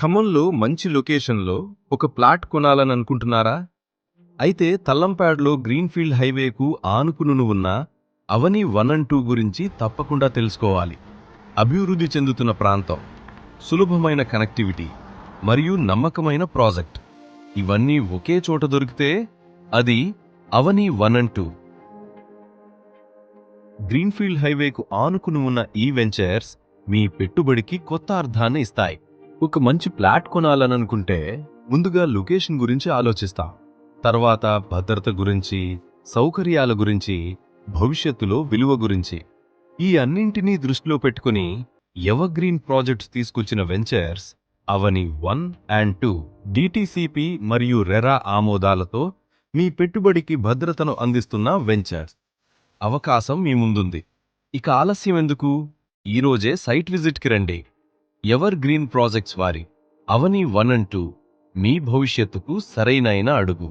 ఖమ్మంలో మంచి లొకేషన్లో ఒక ప్లాట్ కొనాలని అనుకుంటున్నారా? అయితే తల్లంపాడ్లో గ్రీన్ఫీల్డ్ హైవేకు ఆనుకుని ఉన్న అవని 1 అండ్ 2 గురించి తప్పకుండా తెలుసుకోవాలి. అభివృద్ధి చెందుతున్న ప్రాంతం, సులభమైన కనెక్టివిటీ మరియు నమ్మకమైన ప్రాజెక్ట్ ఇవన్నీ ఒకే చోట దొరికితే అది అవని 1 అండ్ 2. గ్రీన్ఫీల్డ్ హైవేకు ఆనుకుని ఉన్న ఈ వెంచర్స్ మీ పెట్టుబడికి కొత్త అర్థాన్ని ఇస్తాయి. ఒక మంచి ప్లాట్ కొనాలనుకుంటే ముందుగా లొకేషన్ గురించి ఆలోచిస్తాం. తర్వాత భద్రత గురించి, సౌకర్యాల గురించి, భవిష్యత్తులో విలువ గురించి. ఈ అన్నింటినీ దృష్టిలో పెట్టుకుని ఎవర్గ్రీన్ ప్రాజెక్ట్స్ తీసుకొచ్చిన వెంచర్స్ అవని 1 అండ్ 2 డిటిసిపి మరియు రెరా ఆమోదాలతో మీ పెట్టుబడికి భద్రతను అందిస్తున్న వెంచర్స్. అవకాశం మీ ముందుంది. ఇక ఆలస్యం ఎందుకు? ఈరోజే సైట్ విజిట్కి రండి. ఎవర్గ్రీన్ ప్రాజెక్ట్స్ వారి అవని 1 అండ్ 2 మీ భవిష్యత్తుకు సరైన అడుగు.